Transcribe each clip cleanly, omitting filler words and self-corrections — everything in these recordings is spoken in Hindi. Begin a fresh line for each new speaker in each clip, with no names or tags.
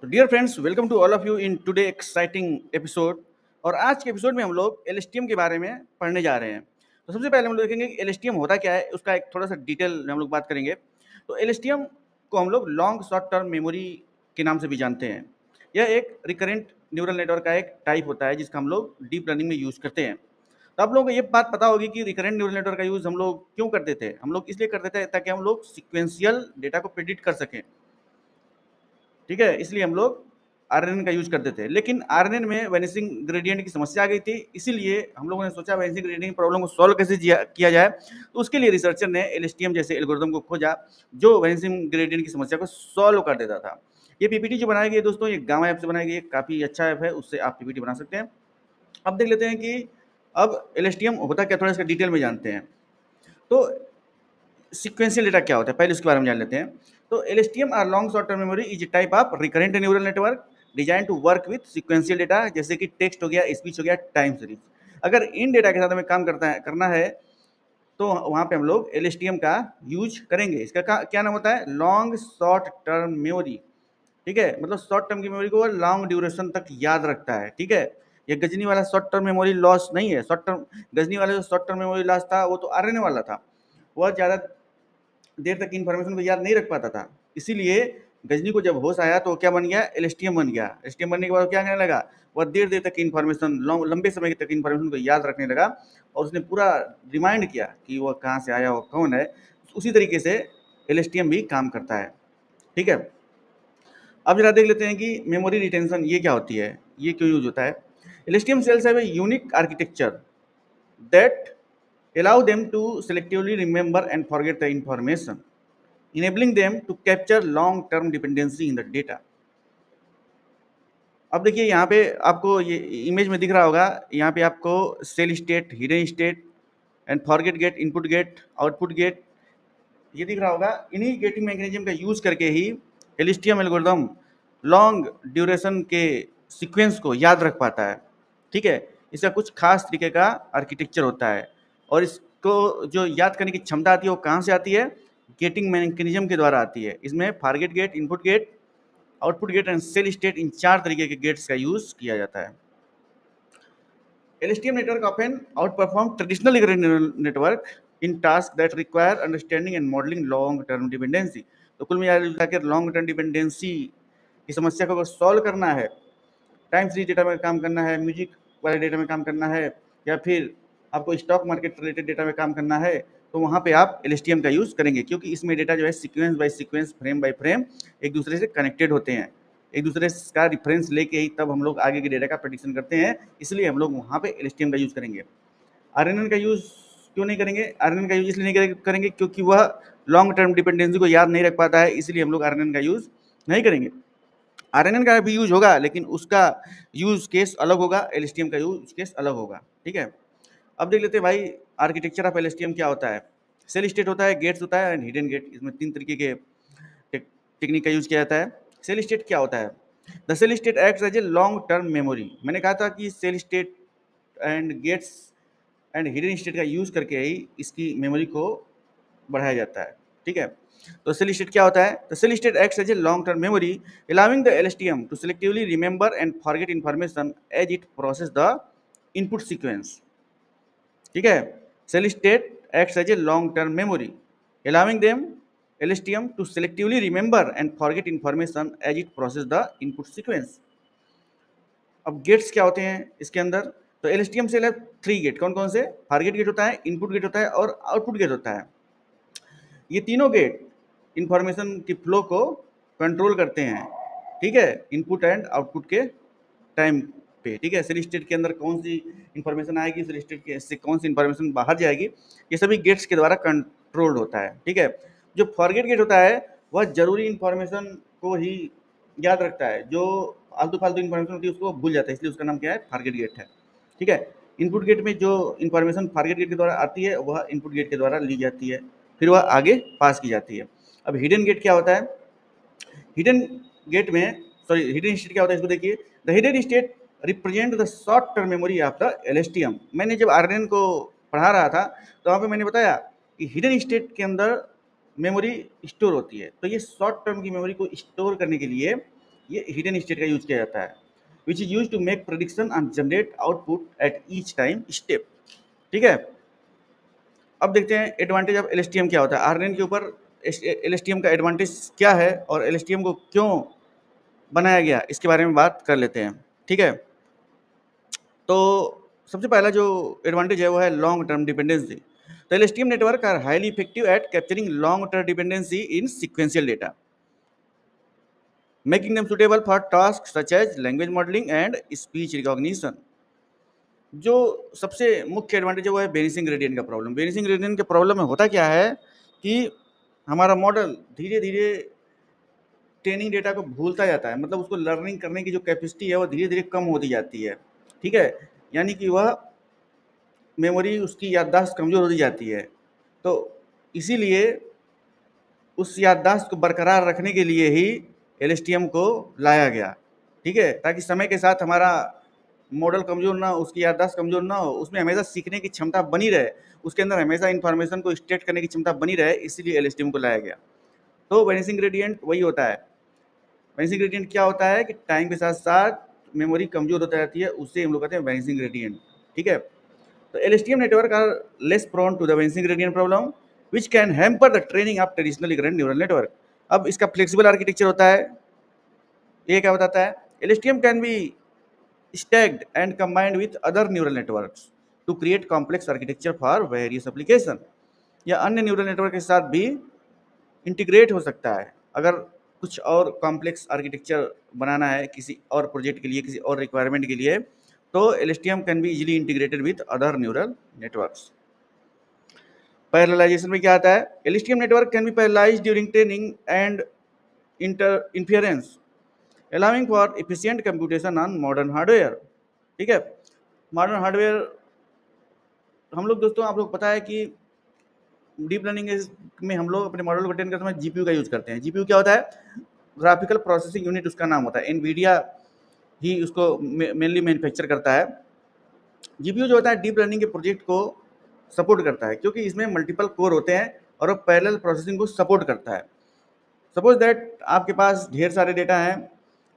तो dear friends, welcome to all of you in today exciting episode. और आज के एपिसोड में हम लोग एलएसटीएम के बारे में पढ़ने जा रहे हैं। तो सबसे पहले हम लोग देखेंगे कि एलएसटीएम होता क्या है, उसका एक थोड़ा सा डिटेल में हम लोग बात करेंगे। तो एलएसटीएम को हम लोग लॉन्ग शॉर्ट टर्म मेमोरी के नाम से भी जानते हैं। यह एक रिकरेंट न्यूरल नेटवर्क का एक टाइप होता है जिसका हम लोग डीप लर्निंग में यूज़ करते हैं। तो आप लोगों को ये बात पता होगी कि रिकरेंट न्यूरल नेटवर्क का यूज़ हम लोग क्यों करते थे। हम लोग इसलिए करते थे ताकि हम लोग सिक्वेंशियल डेटा को प्रिडिक्ट कर सकें। ठीक है, इसलिए हम लोग आरएनएन का यूज करते थे। लेकिन आरएनएन में वैनिसिंग ग्रेडियंट की समस्या आ गई थी, इसीलिए हम लोगों ने सोचा वैनिसिंग ग्रेडियंट प्रॉब्लम को सॉल्व कैसे किया जाए। तो उसके लिए रिसर्चर ने एलएसटीएम जैसे एल्गोरिथम को खोजा जो वैनिसिंग ग्रेडियंट की समस्या को सॉल्व कर देता था। ये पीपीटी जो बनाई गई दोस्तों, ये गामा ऐप से बनाई गई, काफ़ी अच्छा ऐप है, उससे आप पीपीटी बना सकते हैं। अब देख लेते हैं कि अब एलएसटीएम होता क्या, थोड़ा इसका डिटेल में जानते हैं। तो सीक्वेंशियल डेटा क्या होता है, पहले उसके बारे में जान लेते हैं। तो LSTM or long short term memory is type of recurrent neural network design to work with sequential data, जैसे कि टेक्स्ट हो गया, स्पीच हो गया, टाइम सीरीज। अगर इन डेटा के साथ हमें काम करना है तो वहाँ पे हम लोग एलएसटीएम का यूज करेंगे। इसका क्या नाम होता है, लॉन्ग शॉर्ट टर्म मेमोरी। ठीक है, मतलब शॉर्ट टर्म की मेमोरी को लॉन्ग ड्यूरेशन तक याद रखता है। ठीक है, ये गजनी वाला शॉर्ट टर्म मेमोरी लॉस नहीं है। शॉर्ट टर्म गजनी वाला जो शॉर्ट टर्म मेमोरी लॉस था वो तो आरएनए वाला था, वह ज़्यादा देर तक इन्फॉर्मेशन को याद नहीं रख पाता था। इसीलिए गजनी को जब होश आया तो क्या बन गया, एलएसटीएम बन गया। एलएसटीएम बनने के बाद क्या करने लगा, वह देर देर तक इन्फॉर्मेशन, लंबे समय तक इन्फॉर्मेशन को याद रखने लगा और उसने पूरा रिमाइंड किया कि वह कहाँ से आया, वो कौन है। उसी तरीके से एलएसटीएम भी काम करता है। ठीक है, अब जरा देख लेते हैं कि मेमोरी रिटेंशन ये क्या होती है, ये क्यों यूज होता है। LSTM cells have a unique architecture that allow them to selectively remember and forget the information, enabling them to capture long-term dependency in the data. अब देखिए यहाँ पे आपको ये इमेज में दिख रहा होगा, यहाँ पे आपको cell state, hidden state and forget gate, input gate, output gate, ये दिख रहा होगा। इन्हीं गेटिंग मैकेनिज्म का यूज करके ही एलएसटीएम एल्गोरिथम लॉन्ग ड्यूरेशन के सीक्वेंस को याद रख पाता है। ठीक है, इसका कुछ खास तरीके का आर्किटेक्चर होता है और इसको जो याद करने की क्षमता आती है वो कहाँ से आती है, गेटिंग मैकेनिज्म के द्वारा आती है। इसमें forget gate, input gate, output gate and cell state, इन 4 तरीके के गेट्स का यूज किया जाता है। LSTM network often outperform traditional neural network in tasks that require understanding and modeling long-term dependency. तो कुल मिला के लॉन्ग टर्म डिपेंडेंसी की समस्या को अगर सॉल्व करना है, टाइम सीरीज डेटा में काम करना है, म्यूजिक वाले डेटा में काम करना है, या फिर आपको स्टॉक मार्केट रिलेटेड डेटा में काम करना है, तो वहाँ पे आप एलएसटीएम का यूज़ करेंगे, क्योंकि इसमें डेटा जो है sequence by sequence, frame by frame एक दूसरे से कनेक्टेड होते हैं। एक दूसरे का रिफरेंस लेके ही तब हम लोग आगे के डेटा का प्रेडिक्शन करते हैं, इसलिए हम लोग वहाँ पे एलएसटीएम का यूज़ करेंगे। आरएनएन का यूज़ क्यों नहीं करेंगे, आरएनएन का यूज़ इसलिए नहीं करेंगे क्योंकि वह लॉन्ग टर्म डिपेंडेंसी को याद नहीं रख पाता है, इसलिए हम लोग आरएनएन का यूज़ नहीं करेंगे। आरएनएन का भी यूज होगा लेकिन उसका यूज केस अलग होगा, एलएसटीएम का यूज केस अलग होगा। ठीक है, अब देख लेते हैं भाई आर्किटेक्चर ऑफ एलएसटीएम क्या होता है। सेल स्टेट होता है, गेट्स होता है एंड हिडन गेट। इसमें 3 तरीके के टेक्निक का यूज किया जाता है। सेल स्टेट क्या होता है, the cell state acts as a long term memory. मैंने कहा था कि cell state and gates and hidden state का यूज करके ही इसकी मेमोरी को बढ़ाया जाता है। ठीक है, तो सेल स्टेट क्या होता है, the cell state acts as a long term memory allowing the LSTM to selectively remember and forget information as it process the input sequence. ठीक है, cell state acts as a long term memory allowing them LSTM to selectively remember and forget information as it process the input sequence. अब गेट्स क्या होते हैं इसके अंदर, तो एलएसटीएम सेल है 3 गेट। कौन कौन से, फॉरगेट गेट होता है, इनपुट गेट होता है और आउटपुट गेट होता है। ये तीनों गेट इंफॉर्मेशन की फ्लो को कंट्रोल करते हैं। ठीक है, इनपुट एंड आउटपुट के टाइम पे। ठीक है, सेल स्टेट के अंदर कौन सी इंफॉर्मेशन आएगी, सेल स्टेट के से कौन सी इंफॉर्मेशन बाहर जाएगी, ये सभी गेट्स के द्वारा कंट्रोल्ड होता है। ठीक है, जो फॉरगेट गेट होता है वह जरूरी इंफॉर्मेशन को ही याद रखता है, जो आलतू फालतू इंफॉर्मेशन होती है उसको भूल जाता है, इसलिए उसका नाम क्या है, फॉरगेट गेट है। ठीक है, इनपुट गेट में जो इंफॉर्मेशन फॉरगेट गेट के द्वारा आती है वह इनपुट गेट के द्वारा ली जाती है, फिर वह आगे पास की जाती है। अब हिडन गेट क्या होता है, हिडन गेट में हिडन स्टेट क्या होता है इसको देखिए। The hidden state represent the short term memory of the LSTM. मैंने जब आरएनएन को पढ़ा रहा था तो वहाँ पे मैंने बताया कि हिडन स्टेट के अंदर मेमोरी स्टोर होती है, तो ये शॉर्ट टर्म की मेमोरी को स्टोर करने के लिए ये हिडन स्टेट का यूज किया जाता है, which is use to make prediction and generate output at each time step. ठीक है, अब देखते हैं एडवांटेज ऑफ एलएसटीएम क्या होता है। आरएनएन के ऊपर एलएसटीएम का एडवांटेज क्या है और एलएसटीएम को क्यों बनाया गया, इसके बारे में बात कर लेते हैं। ठीक है, तो सबसे पहला जो एडवांटेज है वो है लॉन्ग टर्म डिपेंडेंसी। तो LSTM network are highly effective at capturing long term dependency in sequential data, making them suitable for task such as language modelling and speech recognition. जो सबसे मुख्य एडवांटेज है वो है वेनिसिंग ग्रेडियंट का प्रॉब्लम। वेनिसिंग ग्रेडियंट के प्रॉब्लम में होता क्या है कि हमारा मॉडल धीरे धीरे ट्रेनिंग डेटा को भूलता जाता है, मतलब उसको लर्निंग करने की जो कैपेसिटी है वो धीरे धीरे कम होती जाती है। ठीक है, यानी कि वह मेमोरी, उसकी याददाश्त कमज़ोर होती जाती है। तो इसीलिए उस याददाश्त को बरकरार रखने के लिए ही एलएसटीएम को लाया गया। ठीक है, ताकि समय के साथ हमारा मॉडल कमज़ोर ना हो, उसकी याददाश्त कमज़ोर ना हो, उसमें हमेशा सीखने की क्षमता बनी रहे, उसके अंदर हमेशा इन्फॉर्मेशन को स्टेट करने की क्षमता बनी रहे, इसीलिए एलएसटीएम को लाया गया। तो वेनिसिंग ग्रेडियंट वही होता है। वेनिसिंग ग्रेडियंट क्या होता है कि टाइम के साथ साथ मेमोरी कमज़ोर होती जाती है, उससे हम लोग कहते हैं वेनिसिंग ग्रेडियंट। ठीक है, तो LSTM network are less prone to the vanishing gradient problem, which can hamper the training of traditional recurrent neural network. अब इसका फ्लेक्सिबल आर्किटेक्चर होता है, ये क्या बताता है, LSTM can be stacked and combined with other neural networks to create complex architecture for various application. या अन्य न्यूरल नेटवर्क के साथ भी इंटीग्रेट हो सकता है। अगर कुछ और कॉम्प्लेक्स आर्किटेक्चर बनाना है किसी और प्रोजेक्ट के लिए, किसी और रिक्वायरमेंट के लिए, तो LSTM can be easily integrated with other neural networks. Parallelisation में क्या आता है, LSTM network can be parallelised during training and inference, allowing for efficient computation on modern hardware. ठीक है, मॉडर्न हार्डवेयर हम लोग, दोस्तों आप लोग पता है कि डीप लर्निंग में हम लोग अपने मॉडल को ट्रेन करते समय जीपीयू का यूज करते हैं। जीपीयू क्या होता है, ग्राफिकल प्रोसेसिंग यूनिट उसका नाम होता है। एनवीडिया ही उसको मेनली मैन्युफैक्चर करता है। जीपीयू जो होता है डीप लर्निंग के प्रोजेक्ट को सपोर्ट करता है, क्योंकि इसमें मल्टीपल कोर होते हैं और वो पैरेलल प्रोसेसिंग को सपोर्ट करता है। सपोज दैट आपके पास ढेर सारे डेटा हैं,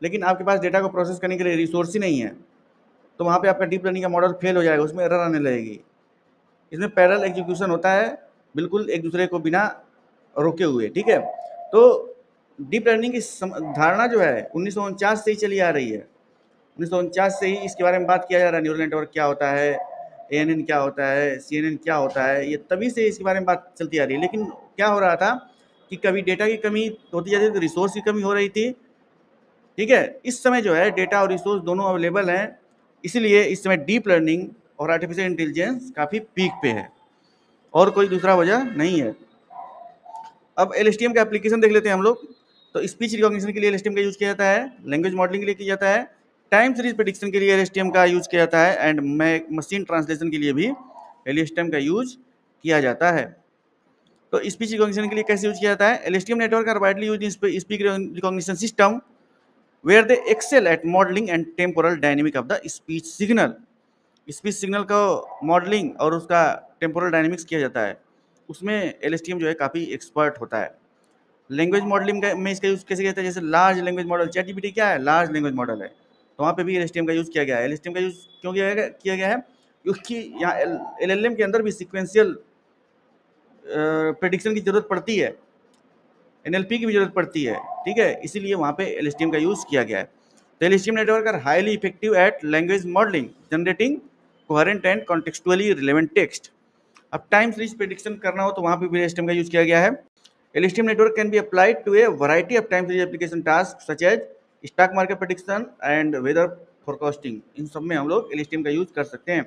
लेकिन आपके पास डेटा को प्रोसेस करने के लिए रिसोर्स ही नहीं है, तो वहाँ पे आपका डीप लर्निंग का मॉडल फेल हो जाएगा, उसमें एरर आने लगेगी। इसमें पैरेलल एग्जीक्यूशन होता है, बिल्कुल एक दूसरे को बिना रोके हुए। ठीक है, तो डीप लर्निंग की धारणा जो है 1949 से ही चली आ रही है। 1949 से ही इसके बारे में बात किया जा रहा है, न्यूरल नेटवर्क क्या होता है, ANN क्या होता है, CNN क्या होता है, ये तभी से इसके बारे में बात चलती आ रही है। लेकिन क्या हो रहा था कि कभी डेटा की कमी होती जाती थी, तो रिसोर्स की कमी हो रही थी। ठीक है, इस समय जो है डेटा और रिसोर्स दोनों अवेलेबल हैं, इसीलिए इस समय डीप लर्निंग और आर्टिफिशियल इंटेलिजेंस काफ़ी पीक पे है, और कोई दूसरा वजह नहीं है। अब LSTM का एप्लीकेशन देख लेते हैं हम लोग। तो स्पीच रिकॉग्निशन के लिए LSTM का यूज किया जाता है, लैंग्वेज मॉडलिंग के लिए किया जाता है, टाइम सीरीज प्रेडिक्शन के लिए LSTM का यूज किया जाता है, एंड मशीन ट्रांसलेशन के लिए भी LSTM का यूज किया जाता है। तो स्पीच रिकॉग्निशन के लिए कैसे यूज किया जाता है, LSTM network are widely used in speech recognition system where they excel at modelling and temporal dynamic of the speech signal. Speech signal का मॉडलिंग और उसका टेम्पोरल डायनेमिक्स किया जाता है, उसमें LSTM जो है काफ़ी एक्सपर्ट होता है। लैंग्वेज मॉडलिंग में इसका यूज़ कैसे किया जाता है, जैसे लार्ज लैंग्वेज मॉडल, ChatGPT क्या है, लार्ज लैंग्वेज मॉडल है, तो वहाँ पे भी LSTM का यूज़ किया गया है। LSTM का यूज़ क्यों किया गया है, क्योंकि यहाँ LLM के अंदर भी सिक्वेंशियल प्रेडिक्शन की जरूरत पड़ती है, NLP की भी जरूरत पड़ती है। ठीक है, इसीलिए वहाँ पे LSTM का यूज़ किया गया है। तो LSTM network are highly effective at language modelling, generating coherent and contextually relevant text. अब टाइम सीरीज प्रेडिक्शन करना हो तो वहाँ पे भी LSTM का यूज़ किया गया है। LSTM network can be applied to a variety of time series application tasks such as stock market prediction and weather forecasting। इन सब में हम लोग LSTM का यूज कर सकते हैं।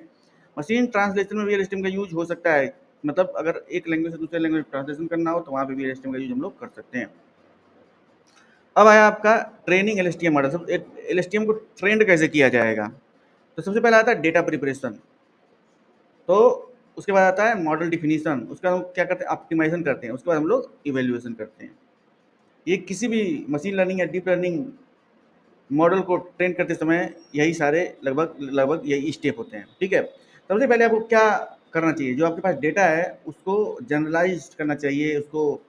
मशीन ट्रांसलेशन में भी LSTM का यूज हो सकता है, मतलब अगर एक लैंग्वेज से दूसरे लैंग्वेज ट्रांसलेशन करना हो तो वहाँ पे भी LSTM का यूज हम लोग कर सकते हैं। अब आया आपका ट्रेनिंग LSTM मॉडल। सब LSTM को ट्रेंड कैसे किया जाएगा, तो सबसे पहले आता है डेटा प्रिपरेशन, तो उसके बाद आता है मॉडल डिफिनीशन, उसका हम क्या करते हैं, ऑप्टिमाइजेशन करते हैं, उसके बाद हम लोग इवेल्युएशन करते हैं। ये किसी भी मशीन लर्निंग या डीप लर्निंग मॉडल को ट्रेन करते समय यही सारे लगभग यही स्टेप होते हैं। ठीक है, सबसे पहले आपको क्या करना चाहिए, जो आपके पास डेटा है उसको जनरलाइज करना चाहिए, उसको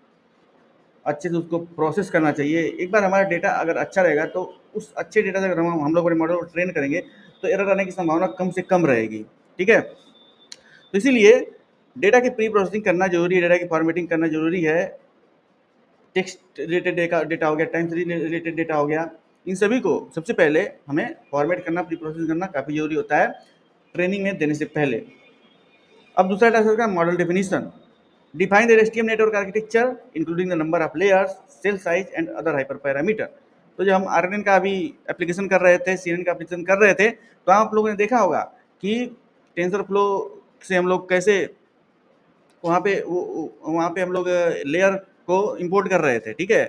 अच्छे से उसको प्रोसेस करना चाहिए। एक बार हमारा डेटा अगर अच्छा रहेगा तो उस अच्छे डेटा से अगर हम लोग अपने मॉडल को ट्रेन करेंगे तो एरर आने की संभावना कम से कम रहेगी। ठीक है, तो इसीलिए डेटा की प्री प्रोसेसिंग करना जरूरी है, डेटा की फॉर्मेटिंग करना जरूरी है, टेक्स्ट रिलेटेड डेटा हो गया, टाइम सीरीज रिलेटेड डेटा हो गया, इन सभी को सबसे पहले हमें फॉर्मेट करना, प्री प्रोसेस करना काफ़ी जरूरी होता है ट्रेनिंग में देने से पहले। अब दूसरा टास्क है model definition. Define the LSTM network architecture including the number of layers, cell size and other hyperparameter. तो जब हम आरएनएन का अभी एप्लीकेशन कर रहे थे, सीएनएन का एप्लीकेशन कर रहे थे, तो आप लोगों ने देखा होगा कि टेंसर फ्लो से हम लोग कैसे वहाँ पे हम लोग लेयर को इंपोर्ट कर रहे थे। ठीक है,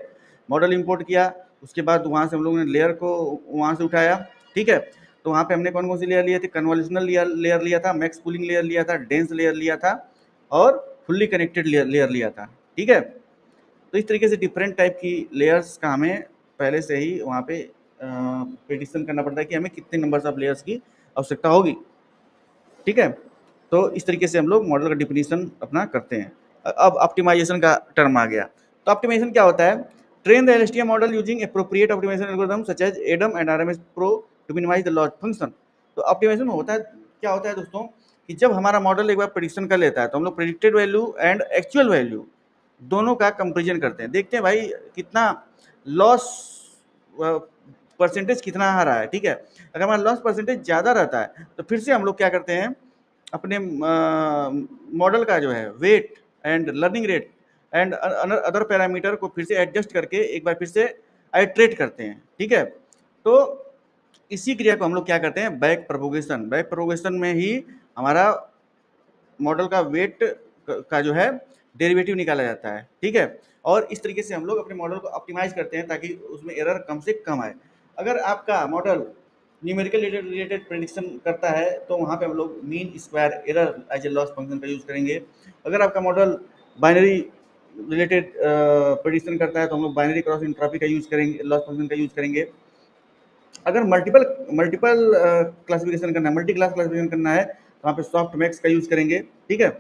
मॉडल इंपोर्ट किया, उसके बाद वहाँ से हम लोगों ने लेयर को वहाँ से उठाया। ठीक है, तो वहाँ पे हमने कौन कौन सी लेयर लिए थे? कन्वोल्यूशनल लेयर लिया था, मैक्स पूलिंग लेयर लिया था, डेंस लेयर लिया था और फुल्ली कनेक्टेड लेयर लिया था। ठीक है, तो इस तरीके से डिफरेंट टाइप की लेयर्स का हमें पहले से ही वहाँ पे प्रेडिक्शन करना पड़ता है कि हमें कितने नंबर्स ऑफ लेयर्स की आवश्यकता होगी। ठीक है, तो इस तरीके से हम लोग मॉडल का डिफिनीशन अपना करते हैं। अब ऑप्टिमाइजेशन का टर्म आ गया। तो ऑप्टिमाइजेशन क्या होता है? Train the LSTM model using appropriate optimisation algorithm such as Adam and RMS prop to minimise the loss function. तो ऑप्टिमाइजेशन में होता है क्या होता है दोस्तों कि जब हमारा मॉडल एक बार प्रेडिक्शन कर लेता है तो हम लोग predicted value and actual value दोनों का कंपेरिजन करते हैं, देखते हैं भाई कितना लॉस परसेंटेज कितना आ रहा है। ठीक है, अगर हमारा लॉस परसेंटेज ज़्यादा रहता है तो फिर से हम लोग क्या करते हैं, अपने मॉडल का जो है weight and learning rate and other parameter को फिर से एडजस्ट करके एक बार फिर से आइट्रेट करते हैं। ठीक है, तो इसी क्रिया को हम लोग क्या करते हैं? Back propagation. बैक प्रोपोगेशन में ही हमारा मॉडल का वेट का जो है डेरिवेटिव निकाला जाता है। ठीक है, और इस तरीके से हम लोग अपने मॉडल को ऑप्टिमाइज करते हैं ताकि उसमें एरर कम से कम आए। अगर आपका मॉडल न्यूमेरिकल रिलेटेड प्रेडिक्शन करता है तो वहाँ पे हम लोग mean square error as a loss function का यूज़ करेंगे। अगर आपका मॉडल बाइनरी रिलेटेड प्रेडिक्शन करता है तो हम लोग बाइनरी क्रॉस एंट्रोपी का यूज़ करेंगे, लॉस फंक्शन का यूज़ करेंगे। अगर मल्टीपल क्लासिफिकेशन करना है, मल्टी क्लास क्लासिफिकेशन करना है तो वहाँ पे सॉफ्ट मैक्स का यूज़ करेंगे। ठीक है,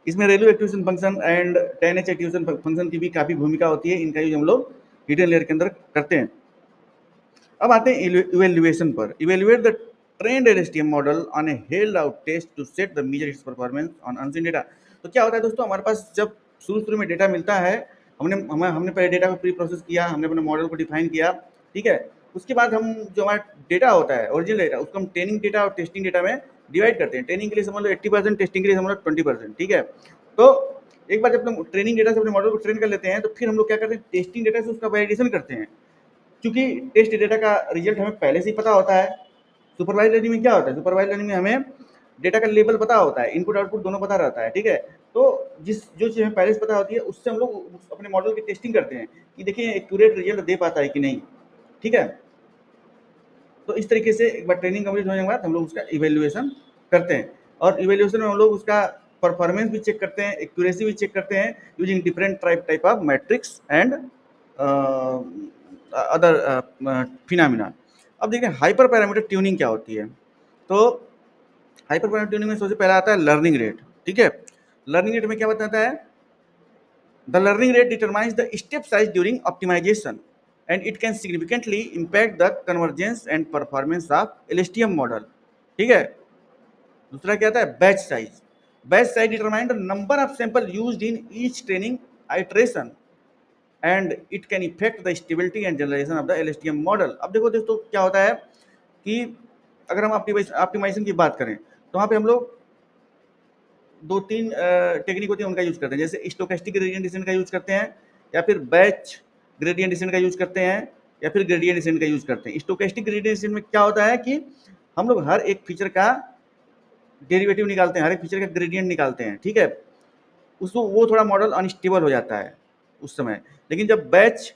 इसमें ReLU activation function and 10H activation function की भी काफ़ी भूमिका होती है, इनका यूज हम लोग हिडन लेयर के अंदर करते हैं। अब आते हैं इवेल्युएशन पर। Evaluate the trained LSTM model on a held out test to set the measure its performance on unseen data. तो क्या होता है दोस्तों, हमारे पास जब शुरू में डेटा मिलता है, हमने पहले डेटा को प्री प्रोसेस किया, हमने अपने मॉडल को डिफाइन किया। ठीक है, उसके बाद हम जो हमारा डेटा होता है ओरिजिनल डेटा, उसको हम ट्रेनिंग डेटा और टेस्टिंग डेटा में डिवाइड करते हैं। ट्रेनिंग के लिए समझ लो 80%, टेस्टिंग के लिए समझ लो 20%। ठीक है, तो एक बार जब हम ट्रेनिंग डेटा से अपने मॉडल को ट्रेन कर लेते हैं तो फिर हम लोग क्या करते हैं, टेस्टिंग डेटा से उसका वैलिडेशन करते हैं। क्योंकि टेस्ट डेटा का रिजल्ट हमें पहले से ही पता होता है। सुपरवाइज लर्निंग में क्या होता है? सुपरवाइज लर्निंग में हमें डेटा का लेवल पता होता है, इनपुट आउटपुट दोनों पता रहता है। ठीक है, तो जो चीज़ हमें पहले से पता होती है उससे हम लोग अपने मॉडल की टेस्टिंग करते हैं कि देखिए एक्यूरेट रिजल्ट दे पाता है कि नहीं। ठीक है, तो इस तरीके से एक बार ट्रेनिंग कंप्लीट होने के बाद हम लोग उसका इवेल्युएशन करते हैं, और इवेल्युएशन में हम लोग उसका परफॉर्मेंस भी चेक करते हैं, एक्यूरेसी भी चेक करते हैं using different type of matrix and other phenomena. अब देखिए हाइपर पैरामीटर ट्यूनिंग क्या होती है। तो हाइपर पैरामीटर ट्यूनिंग में सबसे पहला आता है लर्निंग रेट। ठीक है, लर्निंग रेट में क्या बताता है? The learning rate determines the step size during optimisation and it can significantly impact the convergence and performance of LSTM model. ठीक है, दूसरा क्या आता है? Batch size. Batch size determine the number of sample used in each training iteration and it can affect the stability and generalisation of the LSTM model. अब देखो दोस्तों क्या होता है कि अगर हम ऑप्टिमाइजेशन की बात करें तो वहाँ पे हम लोग 2-3 टेक्निक होती है उनका यूज करते हैं, जैसे स्टोकेस्टिक ग्रेडियंट डिसेंट का यूज करते हैं, या फिर बैच ग्रेडियंट डिसेंट का यूज करते हैं, या फिर ग्रेडियंट डिसेंट का यूज करते हैं। स्टोकेस्टिक ग्रेडियंट डिसेंट में क्या होता है कि हम लोग हर एक फीचर का डेरिवेटिव निकालते हैं, हर एक फीचर का ग्रेडियंट निकालते हैं। ठीक है, उसको वो थोड़ा मॉडल अनस्टेबल हो जाता है उस समय। लेकिन जब बैच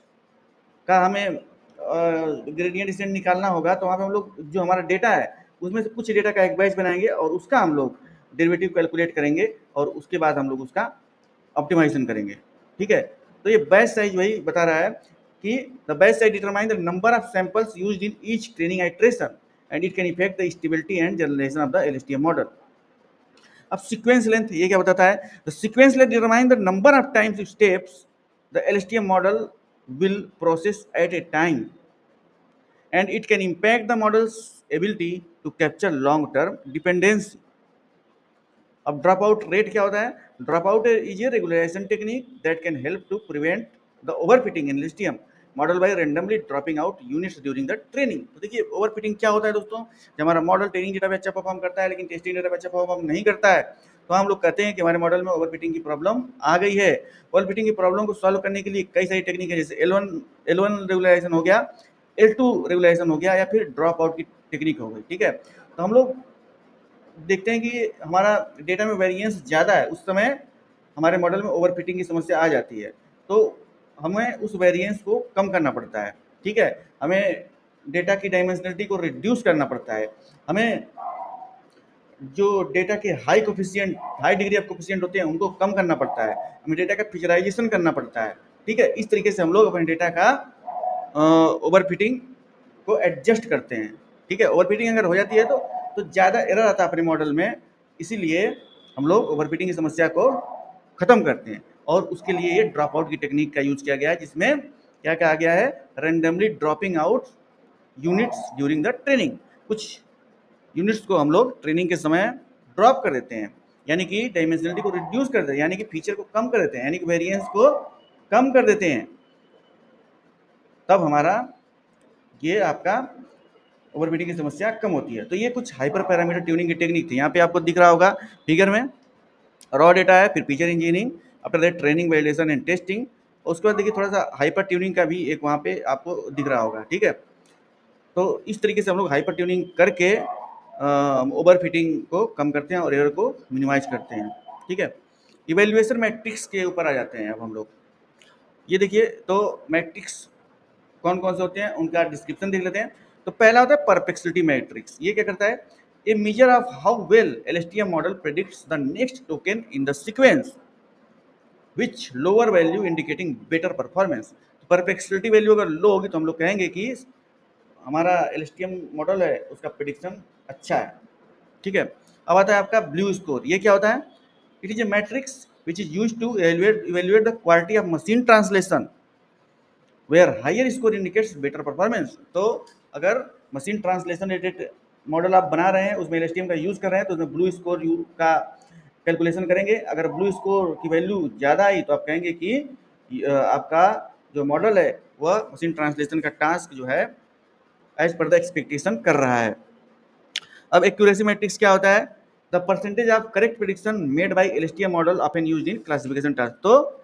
का हमें ग्रेडियंट डिसेंट निकालना होगा तो वहाँ पे हम लोग जो हमारा डेटा है उसमें से कुछ डेटा का एक बैच बनाएंगे और उसका हम लोग डेरिवेटिव कैलकुलेट करेंगे और उसके बाद हम लोग उसका ऑप्टिमाइजेशन करेंगे। ठीक है, तो ये बैच साइज वही बता रहा है कि the batch size determine the number of samples used in each training iteration and it can affect the stability and generalisation of the LSTM model. अब सीक्वेंस लेंथ ये क्या बताता है? The sequence length determine the number of times steps the LSTM model will process at a time and it can impact the model's ability to capture long term dependency. अब ड्रॉप आउट रेट क्या होता है? Dropout is a regularisation technique that can help to prevent the overfitting in LSTM model by randomly dropping out units during the training. तो देखिए ओवरफिटिंग क्या होता है दोस्तों, जब हमारा मॉडल ट्रेनिंग डेटा पे अच्छा परफॉर्म करता है लेकिन टेस्टिंग डेटा पे अच्छा परफॉर्म नहीं करता है, तो हम लोग कहते हैं कि हमारे मॉडल में ओवरफिटिंग की प्रॉब्लम आ गई है। ओवरफिटिंग की प्रॉब्लम को सॉल्व करने के लिए कई सारी टेक्निक है, जैसे L1 रेगुलराइजेशन हो गया, L2 रेगुलराइजेशन हो गया, या फिर ड्रॉप आउट की टेक्निक हो गई। ठीक है, तो हम लोग देखते हैं कि हमारा डेटा में वेरिएंस ज़्यादा है, उस समय हमारे मॉडल में ओवरफिटिंग की समस्या आ जाती है, तो हमें उस वेरिएंस को कम करना पड़ता है। ठीक है, हमें डेटा की डायमेंशनलिटी को रिड्यूस करना पड़ता है, हमें जो डेटा के हाई डिग्री ऑफ कोफिशिएंट होते हैं उनको कम करना पड़ता है, हमें डेटा का फीचराइजेशन करना पड़ता है। ठीक है, इस तरीके से हम लोग अपने डेटा का ओवरफिटिंग को एडजस्ट करते हैं। ठीक है, ओवरफिटिंग अगर हो जाती है तो ज़्यादा एरर आता है अपने मॉडल में, इसीलिए हम लोग ओवरफिटिंग की समस्या को ख़त्म करते हैं, और उसके लिए ये ड्रॉप आउट की टेक्निक का यूज किया गया है, जिसमें क्या कहा गया है, randomly dropping out units during the training. कुछ यूनिट्स को हम लोग ट्रेनिंग के समय ड्रॉप कर देते हैं, यानी कि डायमेंशनलिटी को रिड्यूस कर देते हैं, यानी कि फीचर को कम कर देते हैं, यानी कि वेरिएंस को कम कर देते हैं, तब हमारा ये आपका ओवरफिटिंग की समस्या कम होती है। तो ये कुछ हाइपर पैरामीटर ट्यूनिंग की टेक्निक थी। यहाँ पे आपको दिख रहा होगा फिगर में रॉ डेटा है, फिर feature engineering, after that training, validation and testing, उसके बाद देखिए थोड़ा सा हाइपर ट्यूनिंग का भी एक वहाँ पे आपको दिख रहा होगा। ठीक है, तो इस तरीके से हम लोग हाइपर ट्यूनिंग करके ओवरफिटिंग को कम करते हैं और एरर को मिनिमाइज करते हैं। ठीक है, इवेल्युएशन मैट्रिक्स के ऊपर आ जाते हैं अब हम लोग। ये देखिए, तो मैट्रिक्स कौन कौन से होते हैं उनका डिस्क्रिप्शन देख लेते हैं। तो पहला होता है परप्लेक्सिटी मैट्रिक्स। ये क्या करता है, a measure of how well LSTM model predicts the next token in the sequence which lower value indicating better performance. Perplexity value अगर लो होगी तो हम लोग कहेंगे कि हमारा LSTM मॉडल है उसका प्रेडिक्शन अच्छा है। ठीक है, अब आता है आपका ब्लू स्कोर। ये क्या होता है, it is a matrix which is used to evaluate the quality of machine translation where higher score indicates better performance. तो अगर मशीन ट्रांसलेशन रिलेटेड मॉडल आप बना रहे हैं, उसमें LSTM का यूज़ कर रहे हैं, तो उसमें ब्लू स्कोर का कैलकुलेशन करेंगे। अगर ब्लू स्कोर की वैल्यू ज़्यादा आई तो आप कहेंगे कि आपका जो मॉडल है वह मशीन ट्रांसलेशन का टास्क जो है एज पर द एक्सपेक्टेशन कर रहा है। अब एक्यूरेसी मैट्रिक्स क्या होता है, the percentage of correct prediction made by LSTM model often used in classification task. तो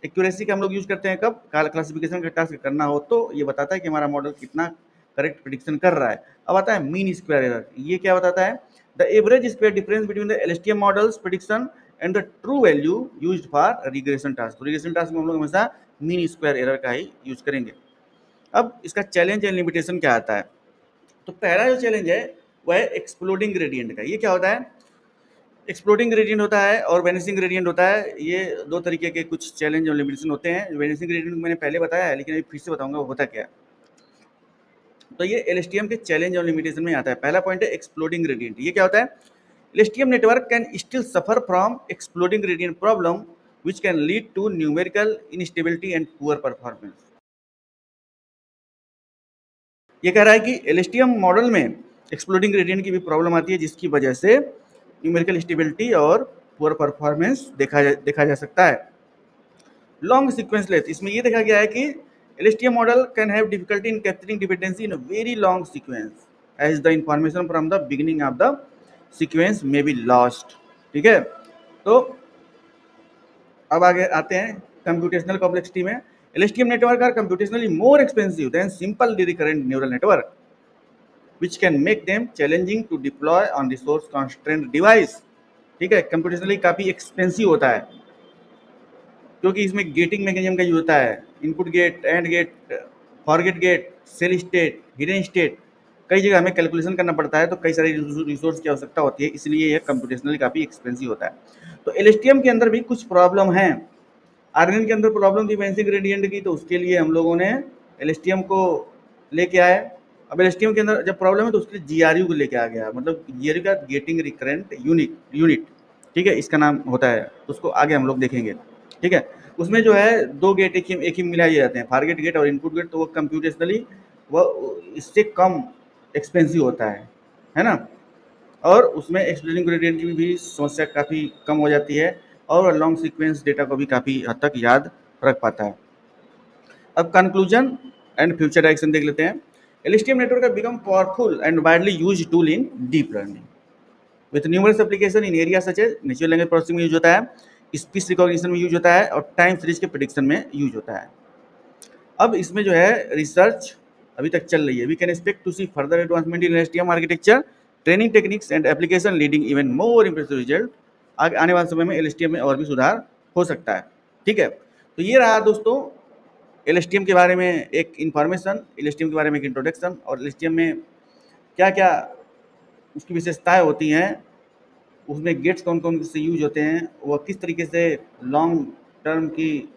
एक्यूरेसी का हम लोग यूज करते हैं कब, क्लासिफिकेशन का टास्क करना हो तो ये बताता है कि हमारा मॉडल कितना करेक्ट प्रेडिक्शन कर रहा है। अब आता है मीन स्क्वायर एरर। ये क्या बताता है, the average square difference between the LSTM models prediction and the true value used for regression task. तो रिग्रेशन टास्क में हम लोग हमेशा मीन स्क्वायर एरर का ही यूज करेंगे। अब इसका चैलेंज एंड लिमिटेशन क्या आता है, तो पहला जो चैलेंज है वह है एक्सप्लोडिंग ग्रेडियंट का। ये क्या होता है, एक्सप्लोडिंग ग्रेडियंट होता है और वेनिसिंग ग्रेडियंट होता है। ये दो तरीके के कुछ चैलेंज और लिमिटेशन होते हैं। वेनिसिंग ग्रेडियंट मैंने पहले बताया है, लेकिन अभी फिर से बताऊंगा वो होता क्या है। तो ये LSTM के चैलेंज और लिमिटेशन में आता है। पहला पॉइंट है एक्सप्लोडिंग ग्रेडियंट। ये क्या होता है, LSTM network can still suffer from exploding gradient problem which can lead to numerical instability and poor performance. ये कह रहा है कि LSTM मॉडल में एक्सप्लोडिंग ग्रेडियंट की भी प्रॉब्लम आती है, जिसकी वजह से न्यूमेरिकल स्टेबिलिटी और पुअर परफॉर्मेंस देखा जा सकता है। लॉन्ग सीक्वेंस लेंथ, इसमें ये देखा गया है कि LSTM model can have difficulty in capturing dependency in a very long sequence as the information from the beginning of the sequence may be lost. ठीक है, तो अब आगे आते हैं कंप्यूटेशनल कॉम्प्लेक्सिटी में। LSTM network are computationally more expensive than simple recurrent neural network which can make them challenging to deploy on resource constrained device। ठीक है, कंप्यूटेशनली काफ़ी एक्सपेंसिव होता है क्योंकि इसमें गेटिंग मैकेनिज्म का यूज होता है, input gate, and gate, forget gate, cell state, hidden state, कई जगह हमें कैलकुलेशन करना पड़ता है, तो कई सारी रिसोर्स की आवश्यकता होती है, इसलिए यह कंप्यूटेशनली काफ़ी एक्सपेंसिव होता है। तो LSTM के अंदर भी कुछ प्रॉब्लम है। RNN के अंदर प्रॉब्लम थी वेनिसिंग ग्रेडियंट की, तो उसके लिए हम लोगों ने LSTM को लेके आए। अब LSTM के अंदर जब प्रॉब्लम है तो उसके लिए GRU को लेके आ गया, मतलब GRU का गेटिंग रिकरेंट यूनिट। ठीक है, इसका नाम होता है, उसको आगे हम लोग देखेंगे। ठीक है, उसमें जो है दो गेट एक ही मिलाए जाते हैं, फॉरगेट गेट और इनपुट गेट, तो वो कंप्यूटेशनली वह इससे कम एक्सपेंसिव होता है ना। और उसमें एक्सप्लेनिंग ग्रेडियंट की भी समस्या काफ़ी कम हो जाती है और लॉन्ग सीक्वेंस डेटा को भी काफ़ी हद तक याद रख पाता है। अब कंक्लूजन एंड फ्यूचर डायरेक्शन देख लेते हैं। LSTM network have become powerful and widely used tool in deep learning with numerous application in area such as natural language processing में यूज होता है, स्पीच रिकॉग्निशन में यूज होता है और टाइम सीरीज के प्रेडिक्शन में यूज होता है। अब इसमें जो है रिसर्च अभी तक चल रही है। We can expect to see further advancement in LSTM architecture, training techniques and application leading even more impressive result. आने वाले समय में LSTM में और भी सुधार हो सकता है। ठीक है, तो ये रहा दोस्तों LSTM के बारे में एक इन्फॉर्मेशन, LSTM के बारे में एक इंट्रोडक्शन और LSTM में क्या क्या उसकी विशेषताएं होती हैं, उसमें गेट्स कौन कौन से यूज होते हैं, वह किस तरीके से लॉन्ग टर्म की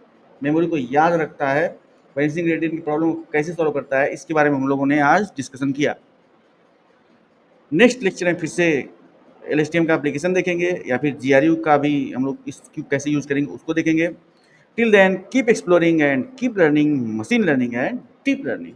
मेमोरी को याद रखता है, वेनिसिंग ग्रेडियंट की प्रॉब्लम को कैसे सॉल्व करता है, इसके बारे में हम लोगों ने आज डिस्कशन किया। नेक्स्ट लेक्चर में फिर से LSTM का एप्लीकेशन देखेंगे या फिर GRU का भी हम लोग इसको कैसे यूज करेंगे उसको देखेंगे। Till then keep exploring and keep learning machine learning and deep learning.